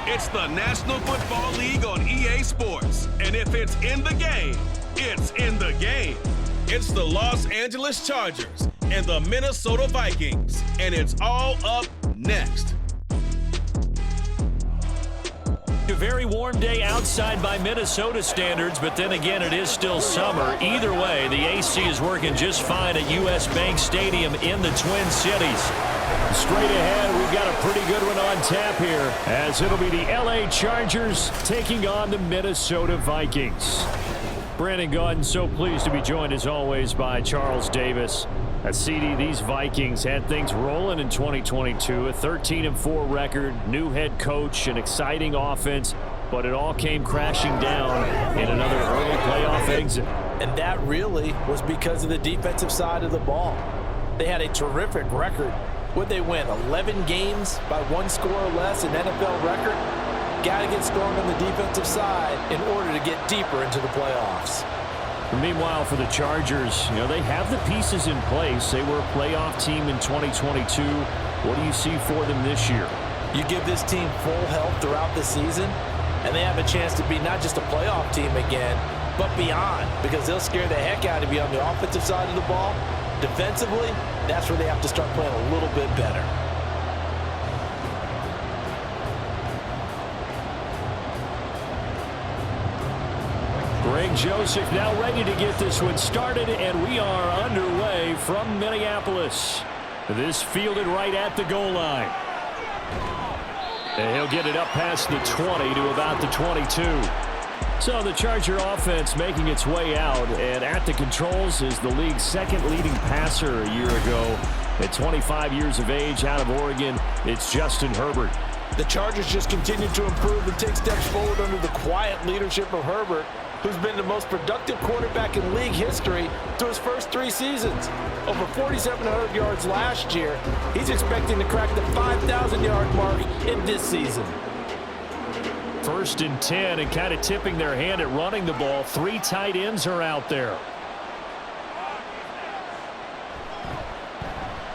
It's the National Football League on EA Sports. And if it's in the game, it's in the game. It's the Los Angeles Chargers and the Minnesota Vikings. And it's all up next. A very warm day outside by Minnesota standards, but then again, it is still summer. Either way, the AC is working just fine at US Bank Stadium in the Twin Cities. Straight ahead, we've got a pretty good one on tap here, as it'll be the LA Chargers taking on the Minnesota Vikings. Brandon Gaudin, so pleased to be joined as always by Charles Davis. CD, these Vikings had things rolling in 2022, a 13-4 record, new head coach, an exciting offense, but it all came crashing down in another early playoff exit. And that really was because of the defensive side of the ball. They had a terrific record. Would they win 11 games by 1 score or less, an NFL record? Got to get strong on the defensive side in order to get deeper into the playoffs. Meanwhile, for the Chargers, they have the pieces in place. They were a playoff team in 2022. What do you see for them this year? You give this team full health throughout the season, and they have a chance to be not just a playoff team again, but beyond, because they'll scare the heck out of you on the offensive side of the ball. Defensively, that's where they have to start playing a little bit better. Greg Joseph now ready to get this one started, and we are underway from Minneapolis. This fielded right at the goal line. And he'll get it up past the 20 to about the 22. So the Charger offense making its way out, and at the controls is the league's second leading passer a year ago. At 25 years of age, out of Oregon, it's Justin Herbert. The Chargers just continue to improve and take steps forward under the quiet leadership of Herbert, who's been the most productive quarterback in league history through his first 3 seasons. Over 4,700 yards last year. He's expecting to crack the 5,000-yard mark in this season. 1st and 10, and kind of tipping their hand at running the ball. 3 tight ends are out there.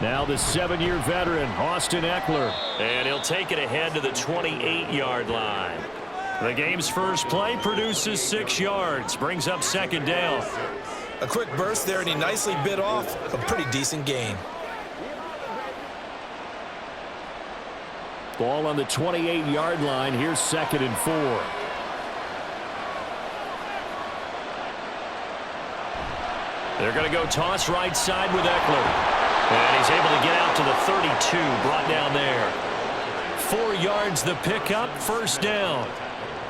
Now the 7-year veteran, Austin Eckler. And he'll take it ahead to the 28-yard line. The game's first play produces 6 yards, brings up 2nd down. A quick burst there, and he nicely bit off a pretty decent gain. Ball on the 28-yard line. Here's 2nd and 4. They're going to go toss right side with Eckler. And he's able to get out to the 32, brought down there. 4 yards the pickup, 1st down.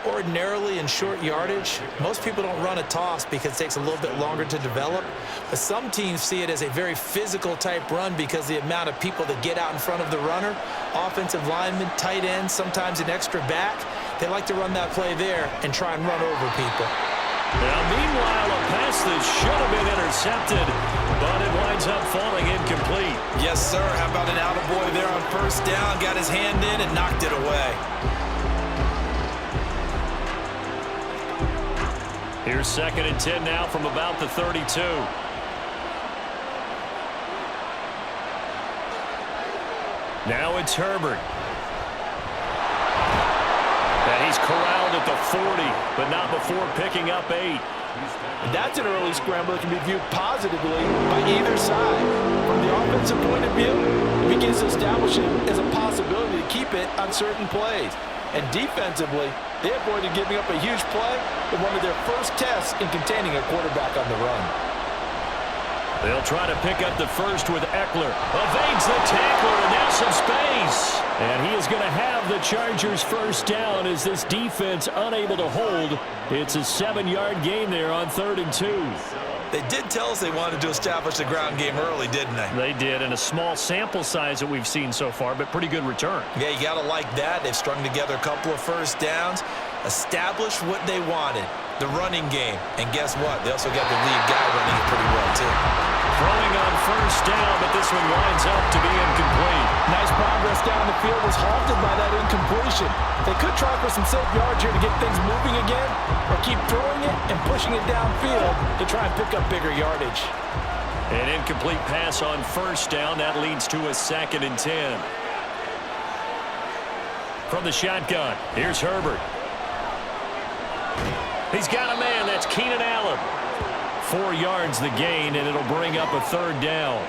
Ordinarily in short yardage, most people don't run a toss because it takes a little bit longer to develop. But some teams see it as a very physical type run because the amount of people that get out in front of the runner, offensive linemen, tight ends, sometimes an extra back, they like to run that play there and try and run over people. Now, meanwhile, a pass that should have been intercepted, but it winds up falling incomplete. Yes, sir. How about an attaboy there on 1st down? Got his hand in and knocked it away. Here's 2nd and 10 now from about the 32. Now it's Herbert. And he's corralled at the 40, but not before picking up 8. That's an early scramble that can be viewed positively by either side. From the offensive point of view, it begins to establish it as a possibility to keep it on certain plays. And defensively, they avoided giving up a huge play in one of their first tests in containing a quarterback on the run. They'll try to pick up the first with Eckler. Evades the tackler, and now some space. And he is going to have the Chargers' 1st down as this defense unable to hold. It's a 7-yard gain there on 3rd and 2. They did tell us they wanted to establish the ground game early, didn't they? They did, and a small sample size that we've seen so far, but pretty good return. Yeah, you got to like that. They've strung together a couple of 1st downs, established what they wanted, the running game. And guess what? They also got the lead guy running it pretty well, too. Throwing on 1st down, but this one winds up to be incomplete. Nice progress down the field was halted by that incompletion. They could try for some safe yards here to get things moving again, or keep throwing it and pushing it downfield to try and pick up bigger yardage. An incomplete pass on 1st down. That leads to a 2nd and 10. From the shotgun, here's Herbert. He's got a man. That's Keenan Allen. 4 yards the gain, and it'll bring up a third down.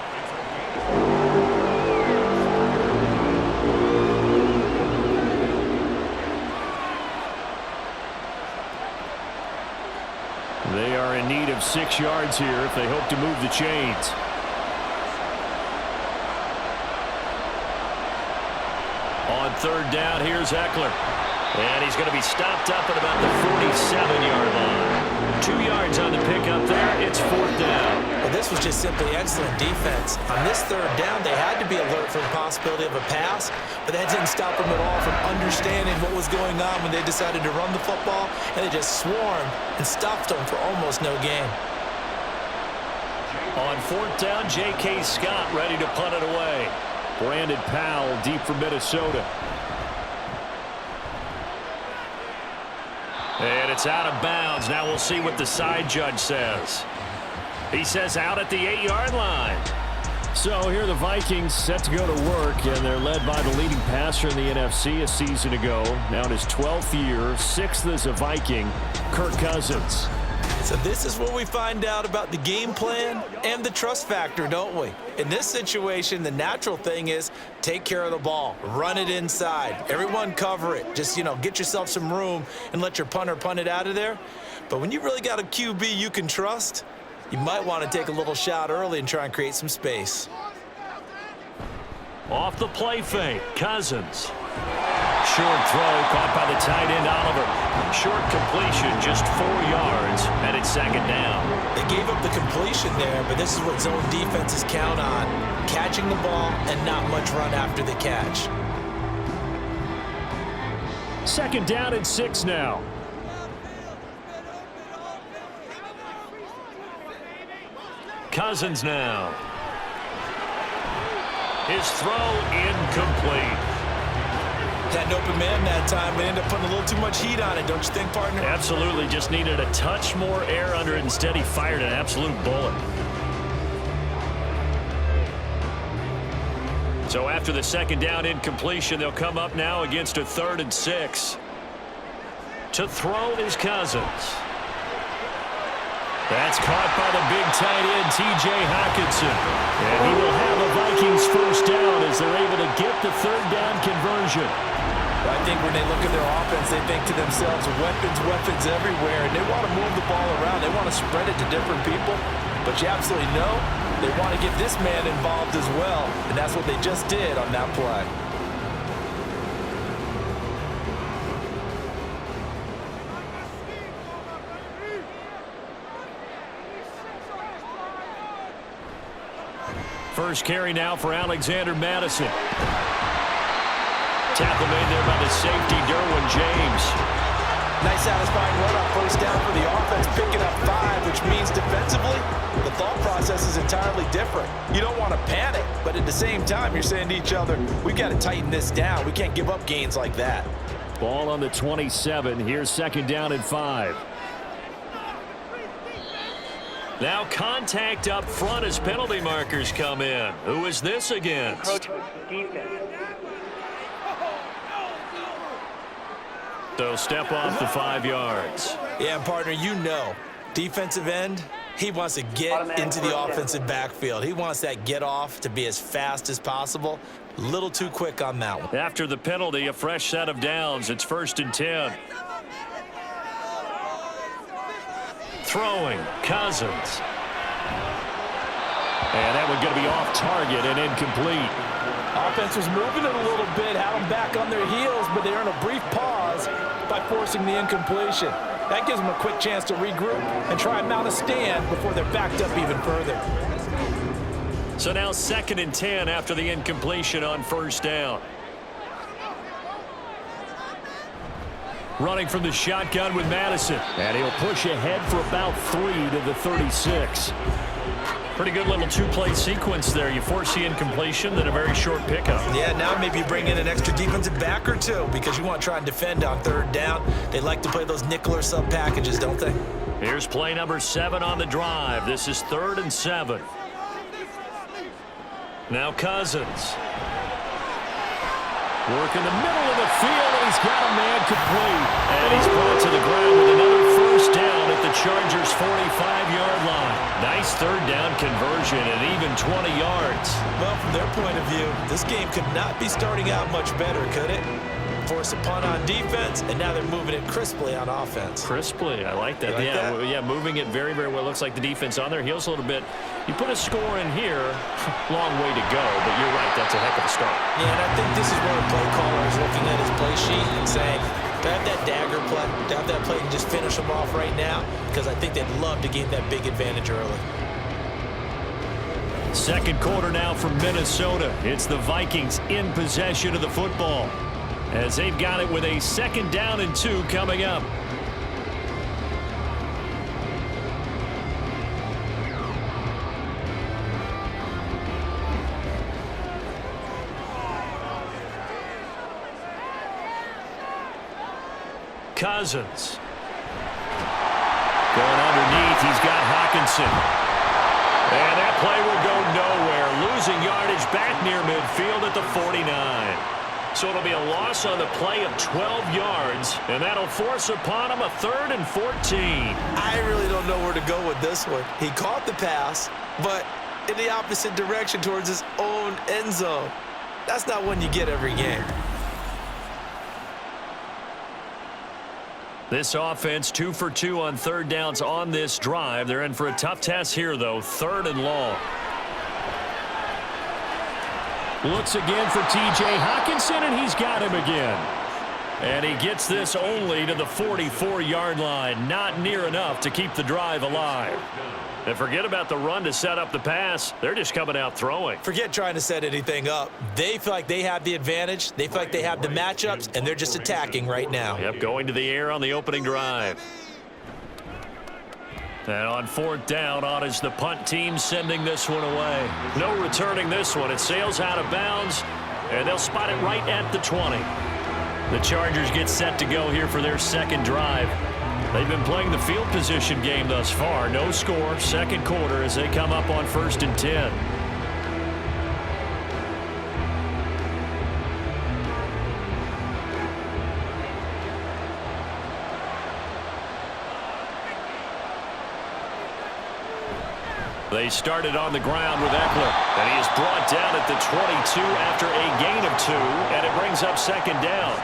They are in need of 6 yards here if they hope to move the chains. On third down, here's Eckler. And he's going to be stopped up at about the 47-yard line. 2 yards on the pickup there. It's fourth down. Well, this was just simply excellent defense. On this third down, they had to be alert for the possibility of a pass, but that didn't stop them at all from understanding what was going on when they decided to run the football, and they just swarmed and stopped them for almost no gain. On fourth down, J.K. Scott ready to punt it away. Brandon Powell deep for Minnesota. And it's out of bounds. Now we'll see what the side judge says. He says out at the 8-yard line. So here are the Vikings set to go to work, and they're led by the leading passer in the NFC a season ago. Now in his 12th year, 6th as a Viking, Kirk Cousins. So this is where we find out about the game plan and the trust factor, don't we? In this situation, the natural thing is take care of the ball, run it inside, everyone cover it. Just, get yourself some room and let your punter punt it out of there. But when you really got a QB you can trust, you might want to take a little shot early and try and create some space. Off the play fake, Cousins. Short throw caught by the tight end, Oliver. Short completion, just 4 yards, and it's second down. They gave up the completion there, but this is what zone defenses count on. Catching the ball and not much run after the catch. Second down and 6 now. Cousins now. His throw incomplete. Had an open man that time, but ended up putting a little too much heat on it, don't you think, partner? Absolutely. Just needed a touch more air under it. Instead, he fired an absolute bullet. So after the second down incompletion, they'll come up now against a 3rd and 6. To throw is Cousins. That's caught by the big tight end, T.J. Hockenson. And he will have a Vikings first down as they're able to get the third down conversion. I think when they look at their offense, they think to themselves, weapons everywhere, and they want to move the ball around. They want to spread it to different people. But you absolutely know they want to get this man involved as well, and that's what they just did on that play. First carry now for Alexander Madison. Tackle made there by the safety, Derwin James. Nice satisfying run on first down for the offense, picking up 5, which means defensively, the thought process is entirely different. You don't want to panic, but at the same time, you're saying to each other, we've got to tighten this down. We can't give up gains like that. Ball on the 27. Here's second down and 5. Now contact up front as penalty markers come in. Who is this against? So step off the 5 yards. Yeah, partner, defensive end, he wants to get into the offensive backfield. He wants that get off to be as fast as possible. A little too quick on that one. After the penalty, a fresh set of downs. It's 1st and 10. Throwing, Cousins. And that one going to be off target and incomplete. Offense was moving it a little bit, had them back on their heels, but they earned a brief pause by forcing the incompletion. That gives them a quick chance to regroup and try and mount a stand before they're backed up even further. So now 2nd and 10 after the incompletion on first down. Running from the shotgun with Madison. And he'll push ahead for about 3 to the 36. Pretty good little 2-play sequence there. You force the incompletion, then a very short pickup. Yeah, now maybe you bring in an extra defensive back or 2 because you want to try and defend on 3rd down. They like to play those nickel or sub packages, don't they? Here's play number 7 on the drive. This is 3rd and 7. Now Cousins. Working the middle of the field, and he's got a man complete. And he's brought to the ground with another first down at the Chargers' 45-yard line. Nice third down conversion and even 20 yards. Well, from their point of view, this game could not be starting out much better, could it? Force a punt on defense, and now they're moving it crisply on offense. Crisply, I like that. Yeah, moving it very, very well. Looks like the defense on their heels a little bit. You put a score in here, long way to go, but you're right, that's a heck of a start. Yeah, and I think this is where a play caller is looking at his play sheet and saying, do I have that dagger play? Do I have that play and just finish them off right now? Because I think they'd love to gain that big advantage early. Second quarter now from Minnesota. It's the Vikings in possession of the football, as they've got it with a 2nd down and 2 coming up. Cousins. Going underneath, he's got Hawkinson. And that play will go nowhere. Losing yardage back near midfield at the 49. So it'll be a loss on the play of 12 yards, and that'll force upon him a 3rd and 14. I really don't know where to go with this one. He caught the pass, but in the opposite direction towards his own end zone. That's not one you get every game. This offense 2 for 2 on 3rd downs on this drive. They're in for a tough test here, though. 3rd and long. Looks again for T.J. Hawkinson, and he's got him again. And he gets this only to the 44-yard line. Not near enough to keep the drive alive. And forget about the run to set up the pass. They're just coming out throwing. Forget trying to set anything up. They feel like they have the advantage. They feel like they have the matchups, and they're just attacking right now. Yep, going to the air on the opening drive. And on 4th down, on is the punt team sending this one away. No returning this one. It sails out of bounds, and they'll spot it right at the 20. The Chargers get set to go here for their 2nd drive. They've been playing the field position game thus far. No score, 2nd quarter as they come up on 1st and 10. They started on the ground with Eckler, and he is brought down at the 22 after a gain of 2, and it brings up 2nd down.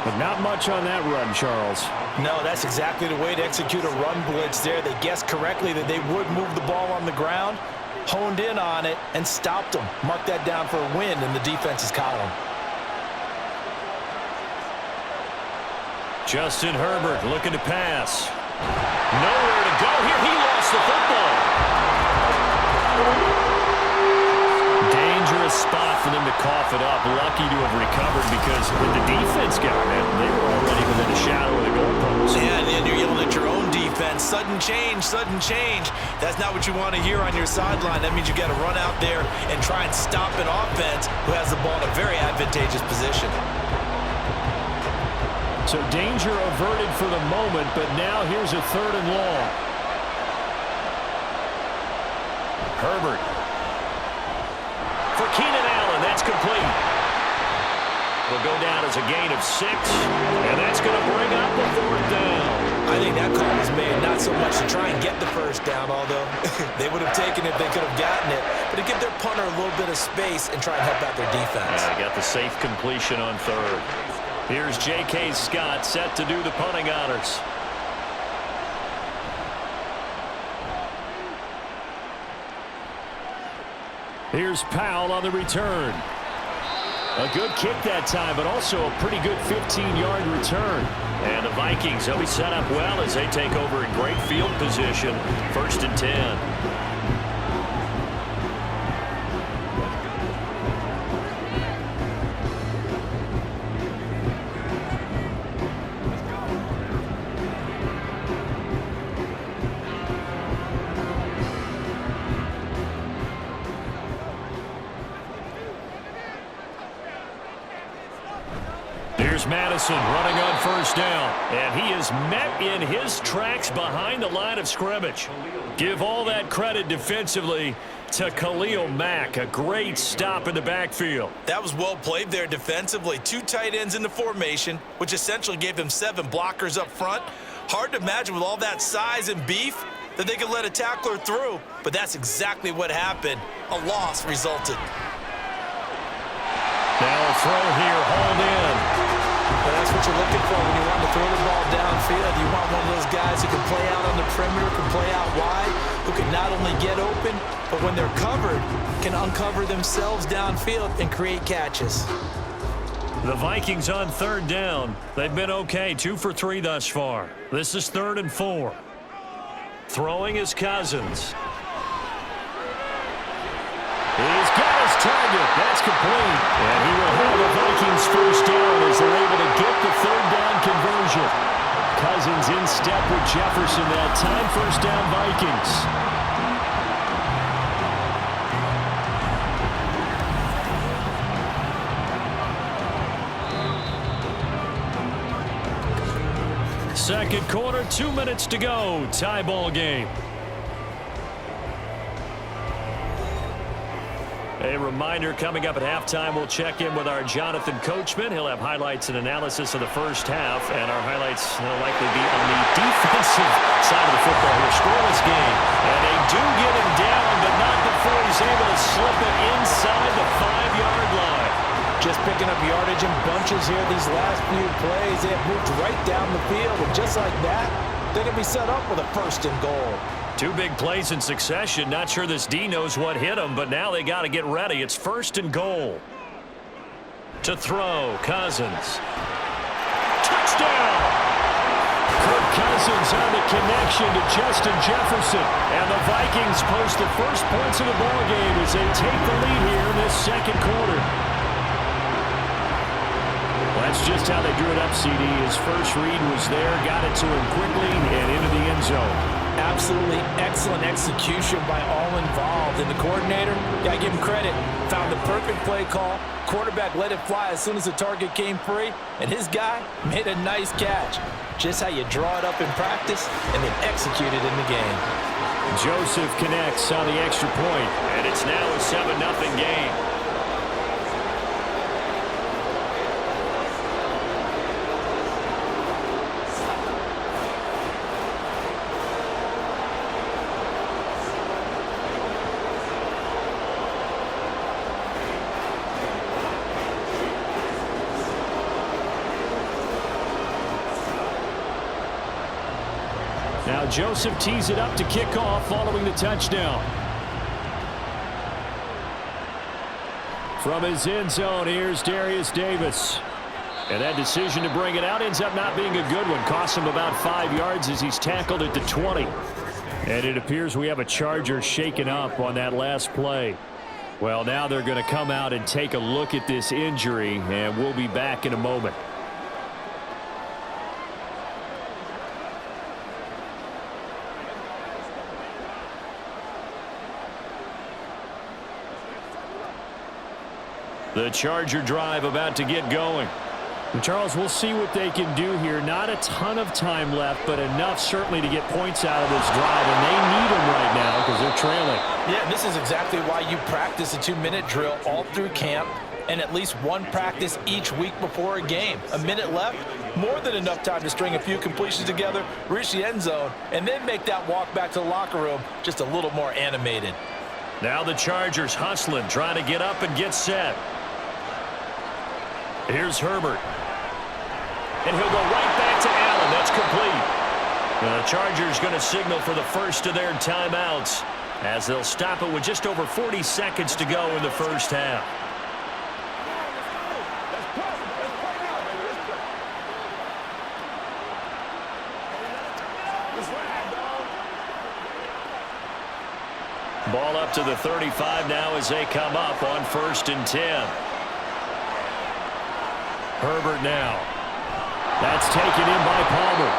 But not much on that run, Charles. No, that's exactly the way to execute a run blitz there. They guessed correctly that they would move the ball on the ground, honed in on it, and stopped them. Mark that down for a win in the defense's column. Justin Herbert looking to pass. Nowhere to go here. He lost the football. Dangerous spot for them to cough it up. Lucky to have recovered because when the defense got it, they were already within a shadow of the goalpost. Yeah, and then you're yelling at your own defense. Sudden change, sudden change. That's not what you want to hear on your sideline. That means you got to run out there and try and stop an offense who has the ball in a very advantageous position. So danger averted for the moment, but now here's a 3rd and long. Herbert. For Keenan Allen, that's complete. Will go down as a gain of 6, and that's going to bring up a 4th down. I think that call was made not so much to try and get the 1st down, although they would have taken it if they could have gotten it, but to give their punter a little bit of space and try and help out their defense. Got the safe completion on 3rd. Here's J.K. Scott set to do the punting honors. Here's Powell on the return. A good kick that time, but also a pretty good 15-yard return. And the Vikings, they'll be set up well as they take over in great field position. 1st and 10. Here's Madison running on first down. And he is met in his tracks behind the line of scrimmage. Give all that credit defensively to Khalil Mack. A great stop in the backfield. That was well played there defensively. 2 tight ends in the formation, which essentially gave him 7 blockers up front. Hard to imagine with all that size and beef that they could let a tackler through, but that's exactly what happened. A loss resulted. Now a throw here, hauled in. Well, that's what you're looking for when you want to throw the ball downfield. You want one of those guys who can play out on the perimeter, can play out wide, who can not only get open, but when they're covered, can uncover themselves downfield and create catches. The Vikings on third down. They've been okay, 2 for 3 thus far. This is 3rd and 4. Throwing is Cousins. He's got his target. That's complete. And he will have the Vikings first down as they're able to get the 3rd down conversion. Cousins in step with Jefferson that time. First down, Vikings. Second quarter, 2 minutes to go. Tie ball game. A reminder, coming up at halftime, we'll check in with our Jonathan Coachman. He'll have highlights and analysis of the first half, and our highlights will likely be on the defensive side of the football here. Scoreless game, and they do get him down, but not before he's able to slip it inside the 5-yard line. Just picking up yardage in bunches here these last few plays. They have moved right down the field, and just like that, they're going to be set up with a 1st and goal. 2 big plays in succession. Not sure this D knows what hit him, but now they got to get ready. It's 1st and goal. To throw, Cousins. Touchdown! Kirk Cousins on the connection to Justin Jefferson. And the Vikings post the first points of the ballgame as they take the lead here in this second quarter. That's just how they drew it up, CD. His first read was there, got it to him quickly, and into the end zone. Absolutely excellent execution by all involved. And the coordinator, gotta give him credit, found the perfect play call. Quarterback let it fly as soon as the target came free, and his guy made a nice catch. Just how you draw it up in practice and then execute it in the game. Joseph connects on the extra point, and it's now a 7-0 game. Now Joseph tees it up to kick off following the touchdown. From his end zone, here's Darius Davis. And that decision to bring it out ends up not being a good one. Costs him about 5 yards as he's tackled at the 20. And it appears we have a Charger shaken up on that last play. Well, now they're going to come out and take a look at this injury, and we'll be back in a moment. The Charger drive about to get going. And Charles, we'll see what they can do here. Not a ton of time left, but enough certainly to get points out of this drive, and they need them right now because they're trailing. Yeah, and this is exactly why you practice a 2-minute drill all through camp and at least one practice each week before a game. A minute left, more than enough time to string a few completions together, reach the end zone, and then make that walk back to the locker room just a little more animated. Now the Chargers hustling, trying to get up and get set. Here's Herbert. And he'll go right back to Allen. That's complete. The Chargers going to signal for the first of their timeouts as they'll stop it with just over 40 seconds to go in the first half. Ball up to the 35 now as they come up on 1st and 10. Herbert now. That's taken in by Palmer.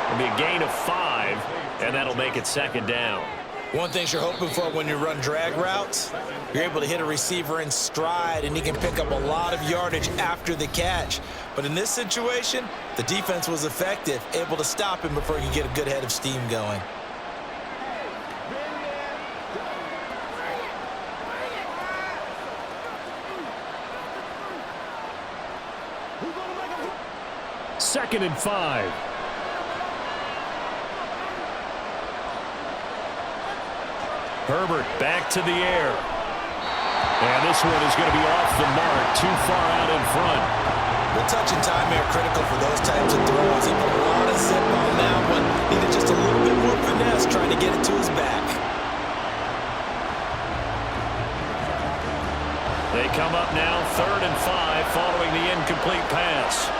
It'll be a gain of 5, and that'll make it 2nd down. One thing you're hoping for when you run drag routes, you're able to hit a receiver in stride, and he can pick up a lot of yardage after the catch. But in this situation, the defense was effective, able to stop him before he could get a good head of steam going. Second and 5. Herbert back to the air. And this one is going to be off the mark, too far out in front. Well, touch and time are critical for those types of throws. He put a lot of zip on that one. Needed just a little bit more finesse trying to get it to his back. They come up now, 3rd and 5, following the incomplete pass.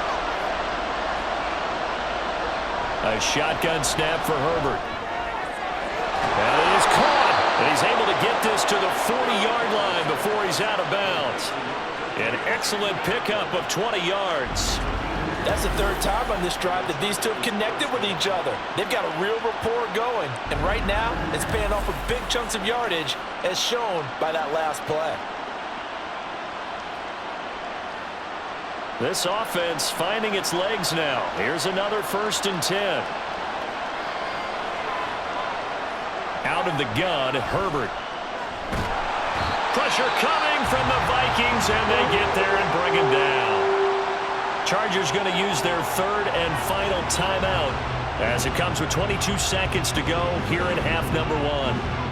A shotgun snap for Herbert. And it is caught. And he's able to get this to the 40-yard line before he's out of bounds. An excellent pickup of 20 yards. That's the 3rd time on this drive that these two have connected with each other. They've got a real rapport going. And right now, it's paying off with big chunks of yardage, as shown by that last play. This offense finding its legs now. Here's another 1st and 10. Out of the gun, Herbert. Pressure coming from the Vikings, and they get there and bring him down. Chargers going to use their 3rd and final timeout as it comes with 22 seconds to go here in half number 1.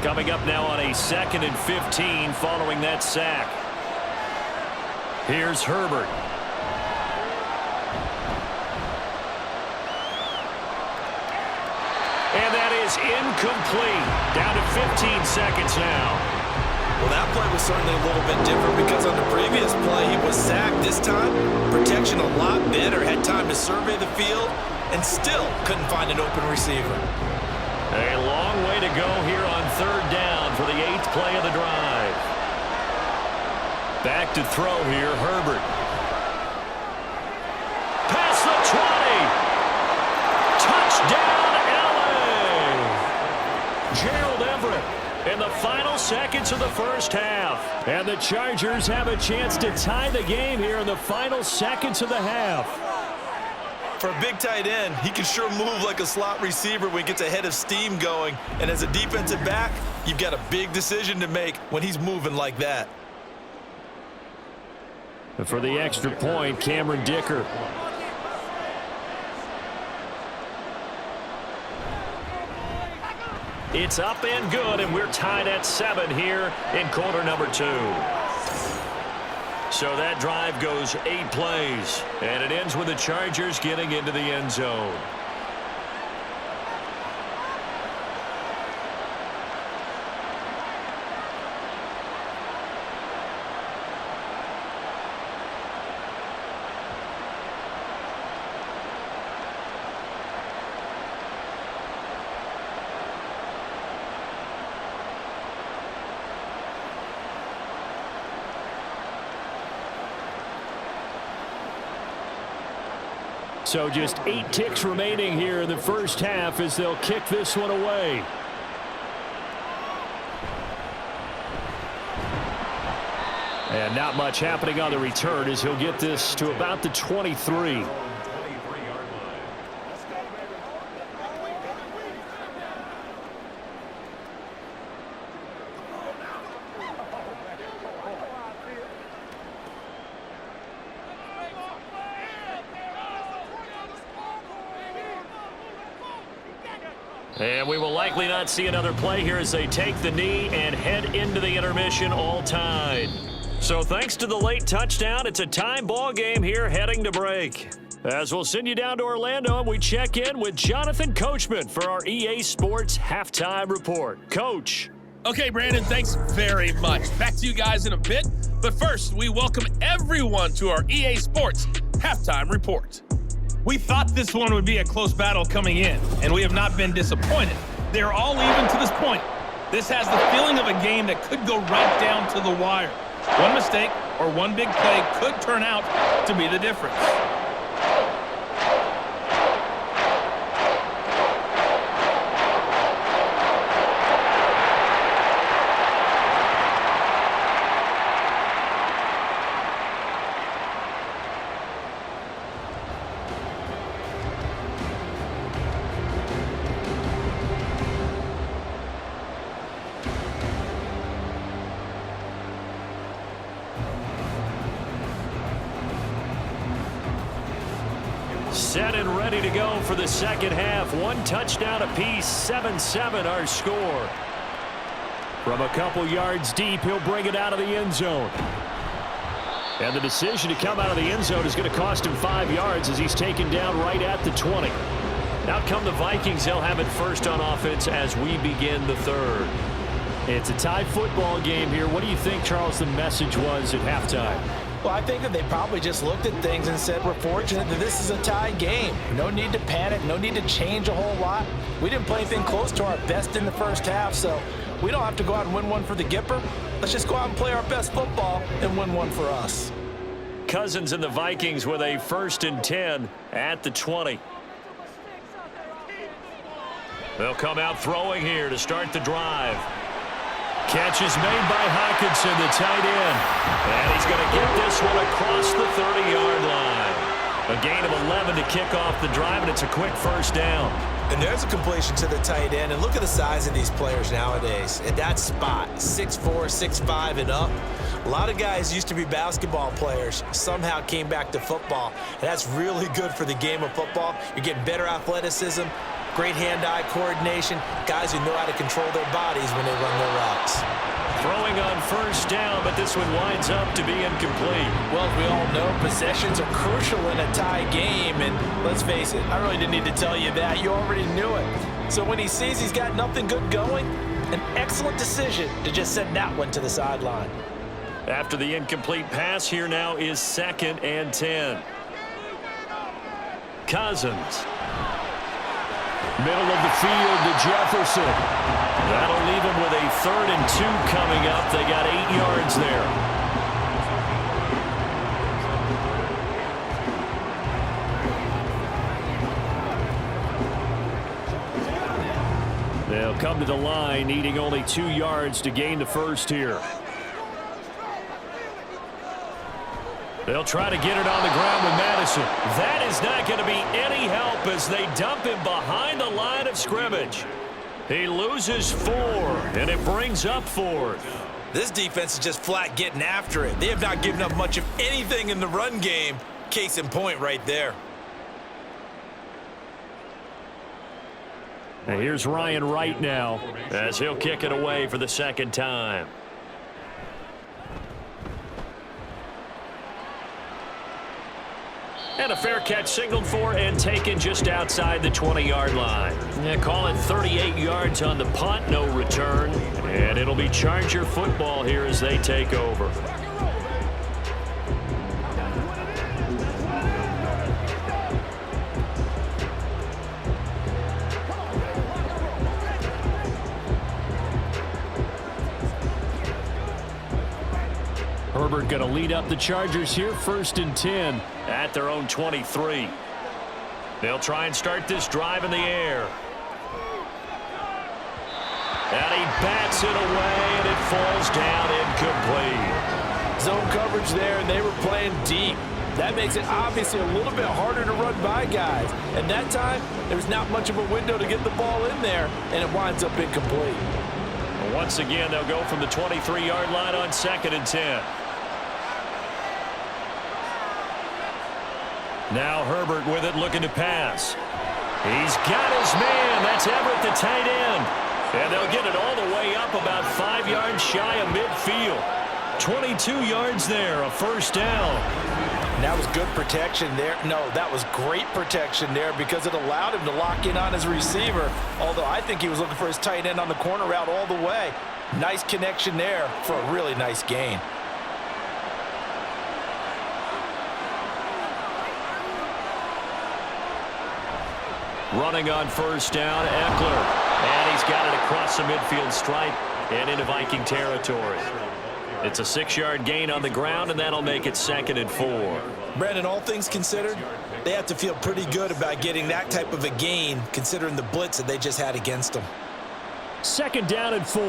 Coming up now on a 2nd and 15 following that sack. Here's Herbert. And that is incomplete. Down to 15 seconds now. Well, that play was certainly a little bit different because on the previous play, he was sacked. This time, protection a lot better. Had time to survey the field and still couldn't find an open receiver. A long way to go here on 3rd down for the 8th play of the drive. Back to throw here, Herbert. Past the 20. Touchdown, LA! Gerald Everett in the final seconds of the 1st half. And the Chargers have a chance to tie the game here in the final seconds of the half. For a big tight end, he can sure move like a slot receiver when he gets a head of steam going. And as a defensive back, you've got a big decision to make when he's moving like that. For the extra point, Cameron Dicker. It's up and good, and we're tied at 7 here in quarter number 2. So that drive goes 8 plays, and it ends with the Chargers getting into the end zone. So just 8 ticks remaining here in the 1st half as they'll kick this one away. And not much happening on the return as he'll get this to about the 23. And we will likely not see another play here as they take the knee and head into the intermission all tied. So thanks to the late touchdown, it's a time ball game here heading to break. As we'll send you down to Orlando and we check in with Jonathan Coachman for our EA Sports Halftime Report. Coach. Okay, Brandon, thanks very much. Back to you guys in a bit. But first, we welcome everyone to our EA Sports Halftime Report. We thought this one would be a close battle coming in, and we have not been disappointed. They're all even to this point. This has the feeling of a game that could go right down to the wire. One mistake, or one big play could turn out to be the difference. Set and ready to go for the second half. One touchdown apiece, 7-7 our score. From a couple yards deep, he'll bring it out of the end zone. And the decision to come out of the end zone is going to cost him 5 yards as he's taken down right at the 20. Out come the Vikings. They'll have it first on offense as we begin the third. It's a tie football game here. What do you think, Charles, the message was at halftime? Well, I think that they probably just looked at things and said, we're fortunate that this is a tie game. No need to panic. No need to change a whole lot. We didn't play anything close to our best in the first half, so we don't have to go out and win one for the Gipper. Let's just go out and play our best football and win one for us. Cousins and the Vikings with a 1st and 10 at the 20. They'll come out throwing here to start the drive. Catch is made by Hockenson, the tight end. And he's going to get this one across the 30-yard line. A gain of 11 to kick off the drive, and it's a quick first down. And there's a completion to the tight end. And look at the size of these players nowadays. At that spot, 6'4", 6'5", and up. A lot of guys used to be basketball players, somehow came back to football. And that's really good for the game of football. You're getting better athleticism, great hand-eye coordination, guys who know how to control their bodies when they run their routes. Throwing on first down, but this one winds up to be incomplete. Well, as we all know, possessions are crucial in a tie game, and let's face it, I really didn't need to tell you that. You already knew it. So when he sees he's got nothing good going, an excellent decision to just send that one to the sideline. After the incomplete pass, here now is 2nd and 10. Cousins. Middle of the field to Jefferson. That'll leave him with a 3rd and 2 coming up. They got 8 yards there. They'll come to the line, needing only 2 yards to gain the first here. They'll try to get it on the ground with Madison. That is not going to be any help as they dump him behind the line of scrimmage. He loses 4, and it brings up 4th. This defense is just flat getting after it. They have not given up much of anything in the run game. Case in point right there. And here's Ryan Wright now as he'll kick it away for the 2nd time. And a fair catch signaled for and taken just outside the 20-yard line. Yeah, call it 38 yards on the punt, no return. And it'll be Charger football here as they take over. Herbert going to lead up the Chargers here, 1st and 10 at their own 23. They'll try and start this drive in the air. And he bats it away, and it falls down incomplete. Zone coverage there, and they were playing deep. That makes it obviously a little bit harder to run by guys. And that time, there's not much of a window to get the ball in there, and it winds up incomplete. Once again, they'll go from the 23-yard line on 2nd and 10. Now Herbert with it, looking to pass. He's got his man. That's Everett, the tight end. And they'll get it all the way up about 5 yards shy of midfield. 22 yards there, a first down. And that was good protection there. No, that was great protection there because it allowed him to lock in on his receiver, although I think he was looking for his tight end on the corner route all the way. Nice connection there for a really nice gain. Running on first down, Eckler. And he's got it across the midfield stripe and into Viking territory. It's a 6-yard gain on the ground, and that'll make it 2nd and 4. Brandon, all things considered, they have to feel pretty good about getting that type of a gain considering the blitz that they just had against them. 2nd down and 4.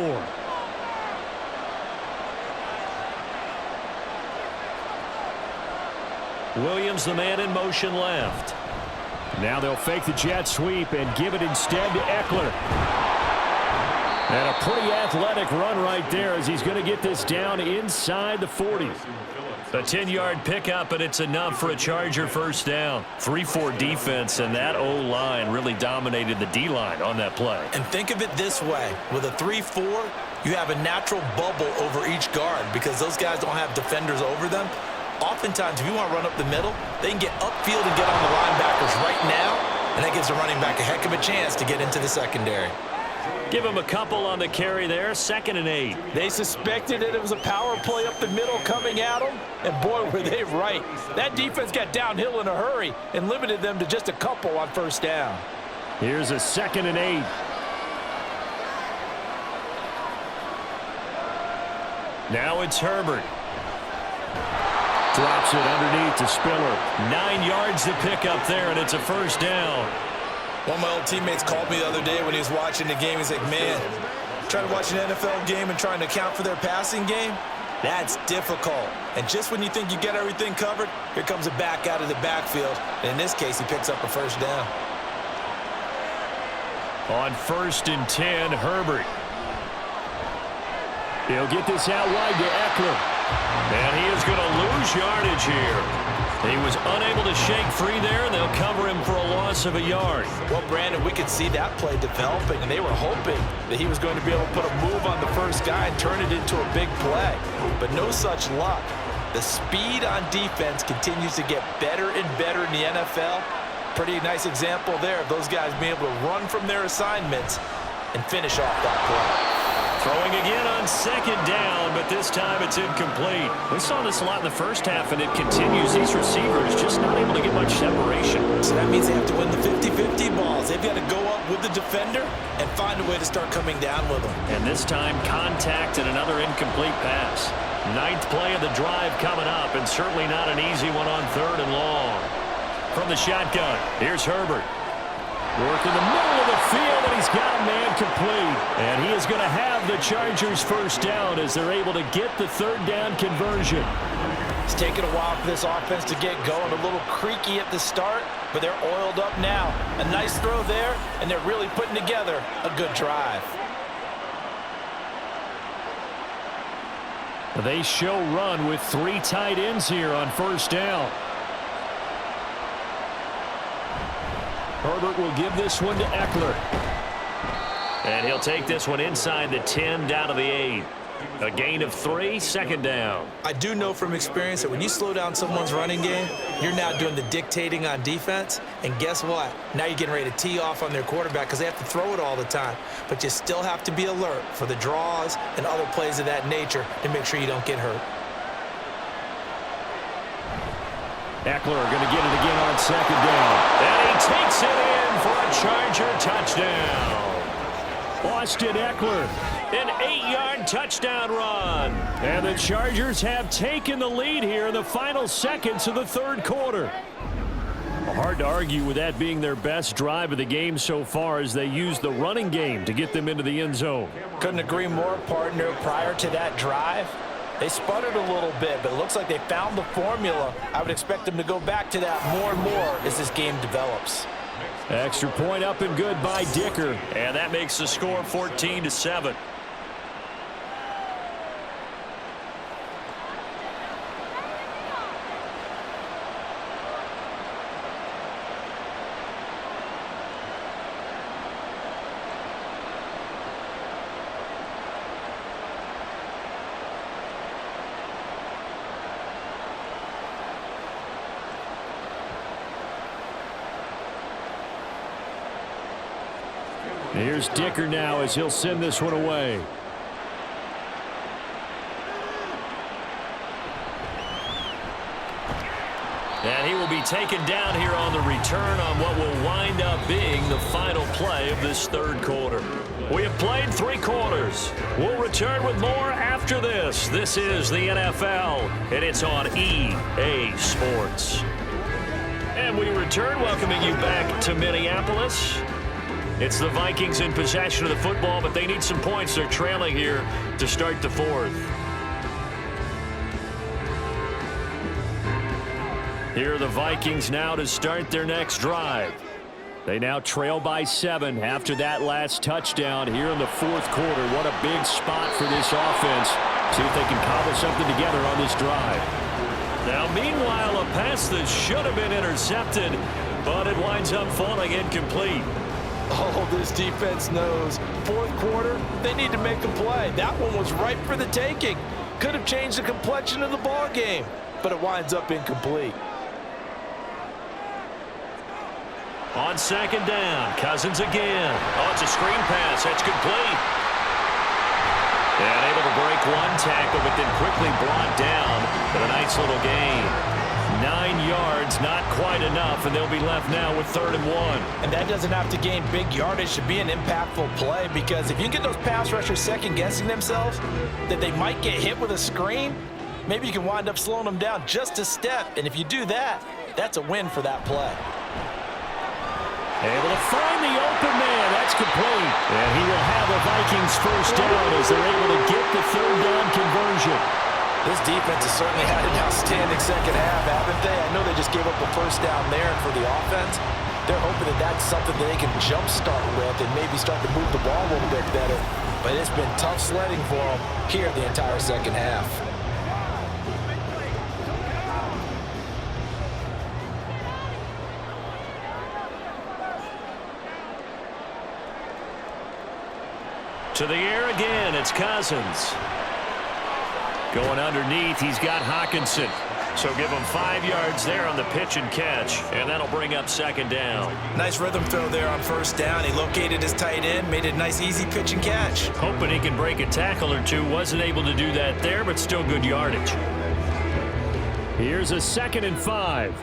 Williams, the man in motion left. Now they'll fake the jet sweep and give it instead to Eckler. And a pretty athletic run right there as he's going to get this down inside the 40. A 10-yard pickup, and it's enough for a Charger first down. 3-4 defense, and that O-line really dominated the D-line on that play. And think of it this way. With a 3-4, you have a natural bubble over each guard because those guys don't have defenders over them. Oftentimes, if you want to run up the middle, they can get upfield and get on the linebackers right now, and that gives the running back a heck of a chance to get into the secondary. Give him a couple on the carry there, 2nd and 8. They suspected that it was a power play up the middle coming at them, and boy, were they right. That defense got downhill in a hurry and limited them to just a couple on first down. Here's a 2nd and 8. Now it's Herbert. Drops it underneath to Spiller. 9 yards to pick up there, and it's a first down. One of my old teammates called me the other day when he was watching the game. He's like, man, trying to watch an NFL game and trying to account for their passing game, that's difficult. And just when you think you get everything covered, here comes a back out of the backfield. And in this case, he picks up a first down. On 1st and 10, Herbert. He'll get this out wide to Eckler. And he is going to lose yardage here. He was unable to shake free there, and they'll cover him for a loss of a yard. Well, Brandon, we could see that play developing, and they were hoping that he was going to be able to put a move on the first guy and turn it into a big play. But no such luck. The speed on defense continues to get better and better in the NFL. Pretty nice example there of those guys being able to run from their assignments and finish off that play. Throwing again on 2nd down, but this time it's incomplete. We saw this a lot in the first half, and it continues. These receivers just not able to get much separation. So that means they have to win the 50-50 balls. They've got to go up with the defender and find a way to start coming down with them. And this time, contact and another incomplete pass. 9th play of the drive coming up, and certainly not an easy one on 3rd and long. From the shotgun, here's Herbert. Work in the middle of the field, and he's got a man complete. And he is going to have the Chargers first down as they're able to get the 3rd down conversion. It's taken a while for this offense to get going. A little creaky at the start, but they're oiled up now. A nice throw there, and they're really putting together a good drive. They show run with 3 tight ends here on first down. Herbert will give this one to Eckler. And he'll take this one inside the 10 down to the 8. A gain of 3, 2nd down. I do know from experience that when you slow down someone's running game, you're now doing the dictating on defense. And guess what? Now you're getting ready to tee off on their quarterback because they have to throw it all the time. But you still have to be alert for the draws and other plays of that nature to make sure you don't get hurt. Eckler going to get it again on 2nd down. And he takes it in for a Charger touchdown. Austin Eckler, an 8-yard touchdown run. And the Chargers have taken the lead here in the final seconds of the 3rd quarter. Hard to argue with that being their best drive of the game so far as they use the running game to get them into the end zone. Couldn't agree more, partner. Prior to that drive, they sputtered a little bit, but it looks like they found the formula. I would expect them to go back to that more and more as this game develops. Extra point up and good by Dicker. And that makes the score 14-7. Here's Dicker now as he'll send this one away. And he will be taken down here on the return on what will wind up being the final play of this third quarter. We have played 3 quarters. We'll return with more after this. This is the NFL, and it's on EA Sports. And we return, welcoming you back to Minneapolis. It's the Vikings in possession of the football, but they need some points. They're trailing here to start the fourth. Here are the Vikings now to start their next drive. They now trail by 7 after that last touchdown here in the fourth quarter. What a big spot for this offense. See if they can cobble something together on this drive. Now, meanwhile, a pass that should have been intercepted, but it winds up falling incomplete. Oh, this defense knows. Fourth quarter, they need to make a play. That one was ripe for the taking. Could have changed the complexion of the ball game, but it winds up incomplete. On second down, Cousins again. Oh, it's a screen pass. That's complete. And able to break one tackle, but then quickly brought down. But a nice little gain. 9 yards, not quite enough, and they'll be left now with 3rd and 1. And that doesn't have to gain big yardage to be an impactful play, because if you can get those pass rushers second-guessing themselves that they might get hit with a screen, maybe you can wind up slowing them down just a step. And if you do that, that's a win for that play. Able to find the open man. That's complete. And he will have a Vikings first down as they're able to get the 3rd down conversion. This defense has certainly had an outstanding second half, haven't they? I know they just gave up a first down there, and for the offense, they're hoping that that's something that they can jumpstart with and maybe start to move the ball a little bit better. But it's been tough sledding for them here the entire second half. To the air again, it's Cousins. Going underneath, he's got Hawkinson. So give him 5 yards there on the pitch and catch, and that'll bring up 2nd down. Nice rhythm throw there on 1st down. He located his tight end, made it a nice, easy pitch and catch. Hoping he can break a tackle or two. Wasn't able to do that there, but still good yardage. Here's a 2nd and 5.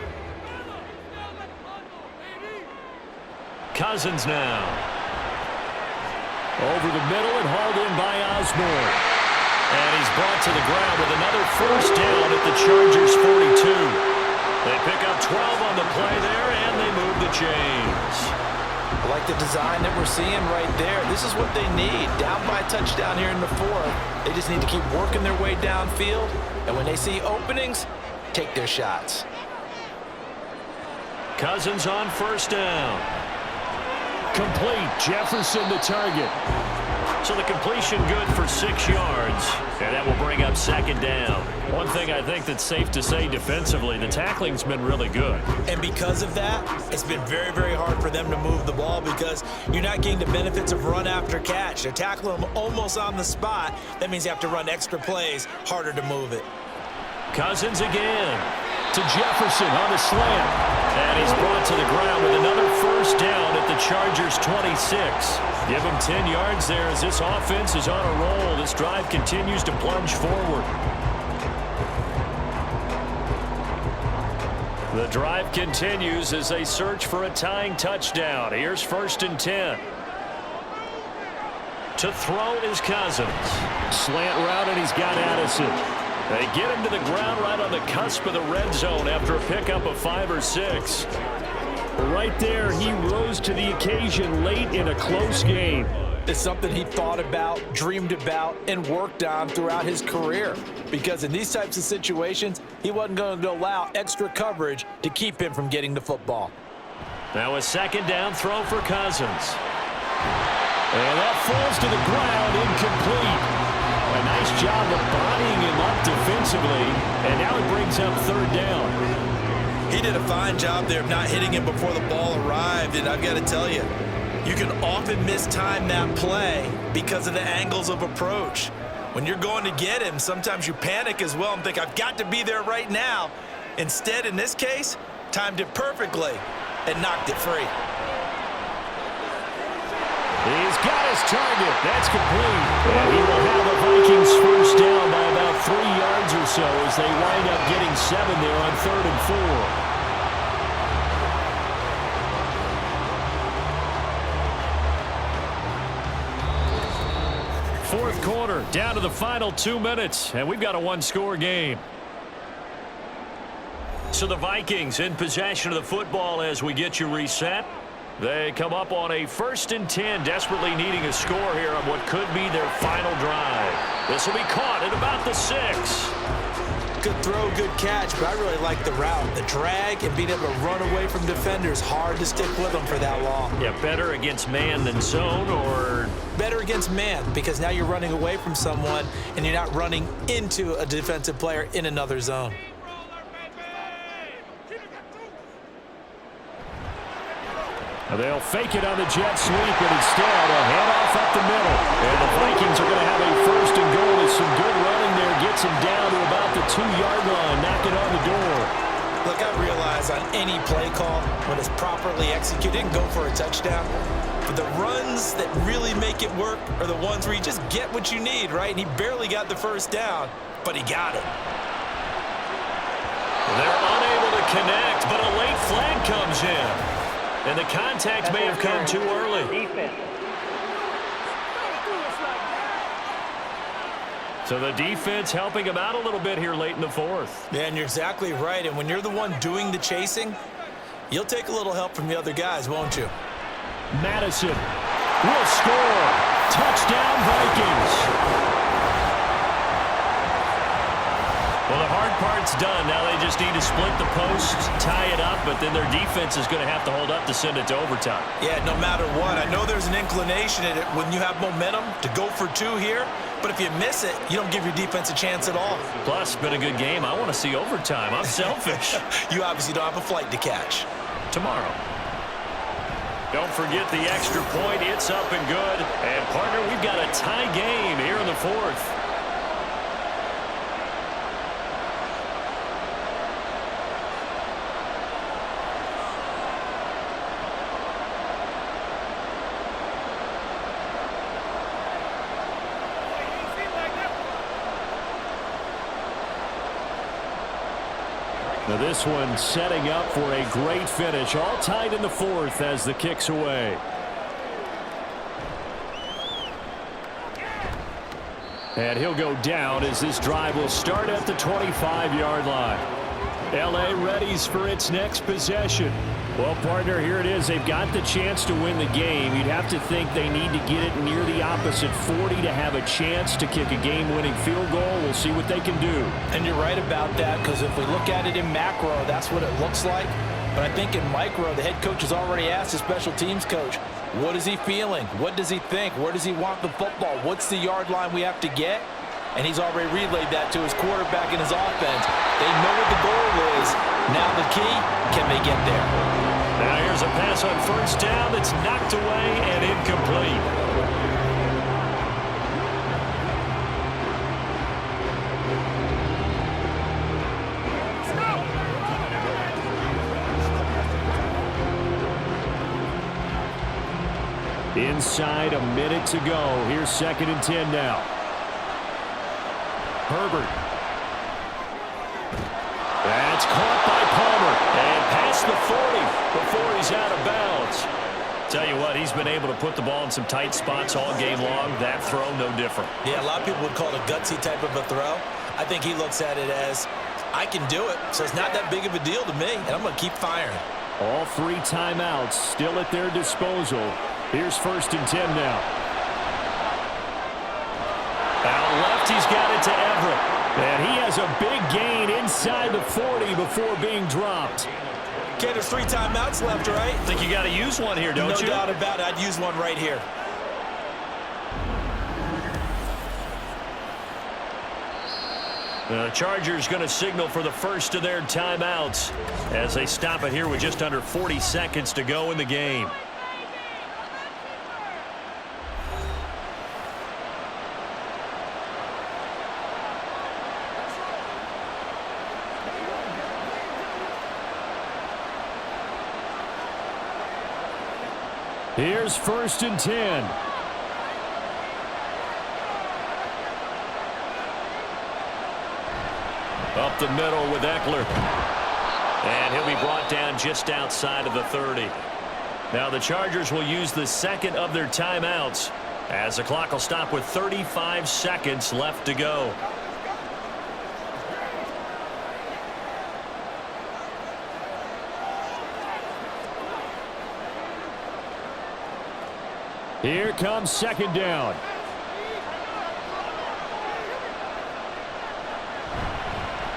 Cousins now. Over the middle and hauled in by Osborne. And he's brought to the ground with another first down at the Chargers' 42. They pick up 12 on the play there, and they move the chains. I like the design that we're seeing right there. This is what they need. Down by a touchdown here in the 4th. They just need to keep working their way downfield. And when they see openings, take their shots. Cousins on 1st down. Complete. Jefferson the target. So the completion good for 6 yards, and that will bring up 2nd down. One thing I think that's safe to say defensively, the tackling's been really good. And because of that, it's been very, very hard for them to move the ball because you're not getting the benefits of run after catch. They're tackling them almost on the spot. That means you have to run extra plays, harder to move it. Cousins again to Jefferson on the slant. And he's brought to the ground with another first down at the Chargers' 26. Give him 10 yards there as this offense is on a roll. This drive continues to plunge forward. The drive continues as they search for a tying touchdown. Here's 1st and 10. To throw is Cousins. Slant route, and he's got Addison. They get him to the ground right on the cusp of the red zone after a pickup of 5 or 6. Right there, he rose to the occasion late in a close game. It's something he thought about, dreamed about, and worked on throughout his career. Because in these types of situations, he wasn't going to allow extra coverage to keep him from getting the football. Now a 2nd down throw for Cousins. And that falls to the ground, incomplete. A nice job of bodying him up defensively, and now it brings up 3rd down. He did a fine job there of not hitting him before the ball arrived, and I've got to tell you, you can often mistime that play because of the angles of approach. When you're going to get him, sometimes you panic as well and think, I've got to be there right now. Instead, in this case, timed it perfectly and knocked it free. He's got his target. That's complete. And he will have the Vikings first down by about 3 yards or so as they wind up getting 7 there on 3rd and 4. fourth quarter, down to the final 2 minutes, and we've got a one-score game. So the Vikings in possession of the football as we get you reset. They come up on a 1st and 10, desperately needing a score here on what could be their final drive. This will be caught at about the 6. Good throw, good catch, but I really like the route. The drag and being able to run away from defenders, hard to stick with them for that long. Yeah, better against man than zone, or? Better against man, because now you're running away from someone and you're not running into a defensive player in another zone. They'll fake it on the jet sweep, and instead a handoff up the middle. And the Vikings are going to have a 1st and goal with some good running there. Gets him down to about the 2-yard line, knocking on the door. Look, I realize on any play call, when it's properly executed, it can go for a touchdown. But the runs that really make it work are the ones where you just get what you need, right? And he barely got the 1st down, but he got it. They're unable to connect, but a late flag comes in. And the contact may have come too early. So the defense helping him out a little bit here late in the 4th. Yeah, and you're exactly right. And when you're the one doing the chasing, you'll take a little help from the other guys, won't you? Madison will score. Touchdown, Vikings. Well, the hard part's done. Now they just need to split the post, tie it up, but then their defense is going to have to hold up to send it to overtime. Yeah, no matter what. I know there's an inclination in it when you have momentum to go for 2 here, but if you miss it, you don't give your defense a chance at all. Plus, it's been a good game. I want to see overtime. I'm selfish. You obviously don't have a flight to catch. Tomorrow. Don't forget the extra point. It's up and good. And, partner, we've got a tie game here in the 4th. Now this one setting up for a great finish. All tied in the 4th as the kick's away. And he'll go down as this drive will start at the 25-yard line. L.A. readies for its next possession. Well, partner, here it is. They've got the chance to win the game. You'd have to think they need to get it near the opposite 40 to have a chance to kick a game-winning field goal. We'll see what they can do. And you're right about that, because if we look at it in macro, that's what it looks like. But I think in micro, the head coach has already asked the special teams coach, what is he feeling? What does he think? Where does he want the football? What's the yard line we have to get? And he's already relayed that to his quarterback and his offense. They know what the goal is. Now the key, can they get there? Now here's a pass on 1st down that's knocked away and incomplete. Inside a minute to go. Here's 2nd and 10 now. Herbert. That's caught by Palmer. And past the 40 before he's out of bounds. Tell you what, he's been able to put the ball in some tight spots all game long. That throw, no different. Yeah, a lot of people would call it a gutsy type of a throw. I think he looks at it as, I can do it, so it's not that big of a deal to me, and I'm going to keep firing. All 3 timeouts still at their disposal. Here's 1st and 10 now. Out left, he's got it to Everett. And he has a big gain inside the 40 before being dropped. Okay, there's 3 timeouts left, right? I think you got to use one here, don't you? No doubt about it. I'd use one right here. The Chargers going to signal for the first of their timeouts as they stop it here with just under 40 seconds to go in the game. Here's 1st and 10. Up the middle with Eckler. And he'll be brought down just outside of the 30. Now the Chargers will use the 2nd of their timeouts As the clock will stop with 35 seconds left to go. Here comes second down.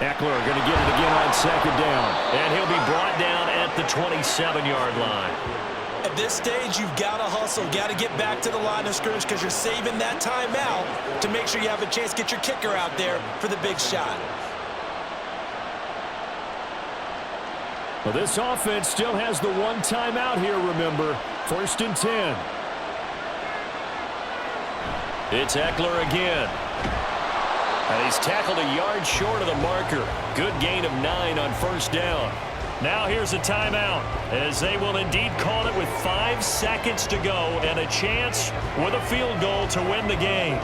Eckler going to get it again on second down. And he'll be brought down at the 27-yard line. At this stage, you've got to hustle, got to get back to the line of scrimmage because you're saving that timeout to make sure you have a chance to get your kicker out there for the big shot. Well, this offense still has the one timeout here, remember. 1st and 10. It's Eckler again. And he's tackled a yard short of the marker. Good gain of 9 on 1st down. Now here's a timeout, as they will indeed call it with 5 seconds to go and a chance with a field goal to win the game.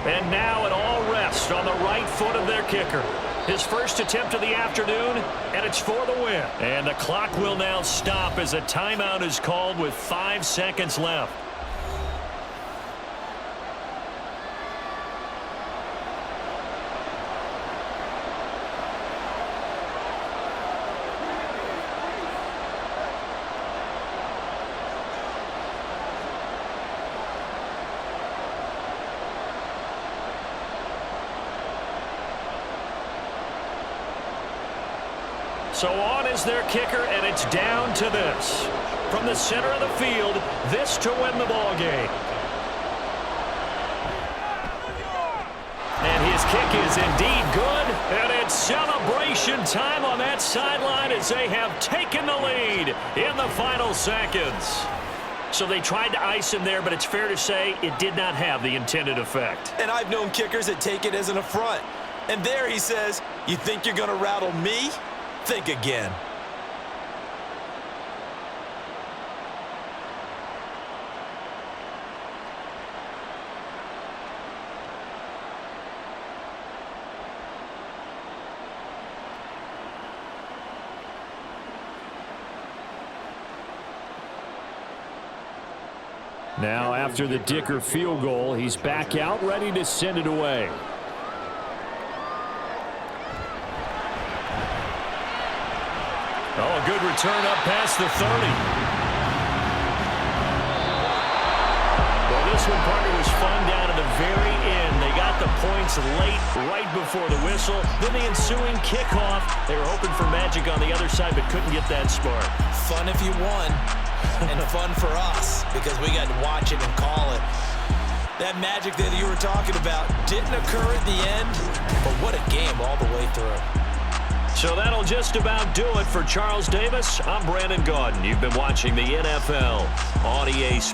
And now it all rests on the right foot of their kicker. His first attempt of the afternoon, and it's for the win. And the clock will now stop as a timeout is called with 5 seconds left. So on is their kicker, and it's down to this. From the center of the field, this to win the ball game. And his kick is indeed good, and it's celebration time on that sideline as they have taken the lead in the final seconds. So they tried to ice him there, but it's fair to say it did not have the intended effect. And I've known kickers that take it as an affront. And there he says, you think you're going to rattle me? Think again. Now after the Dicker field goal, he's back out ready to send it away. Oh, a good return up past the 30. Well, this one, partner, was fun down to the very end. They got the points late, right before the whistle. Then the ensuing kickoff. They were hoping for magic on the other side, but couldn't get that spark. Fun if you won, and fun for us, because we got to watch it and call it. That magic that you were talking about didn't occur at the end, but what a game all the way through. So that'll just about do it for Charles Davis. I'm Brandon Gaudin. You've been watching the NFL on EA Sports.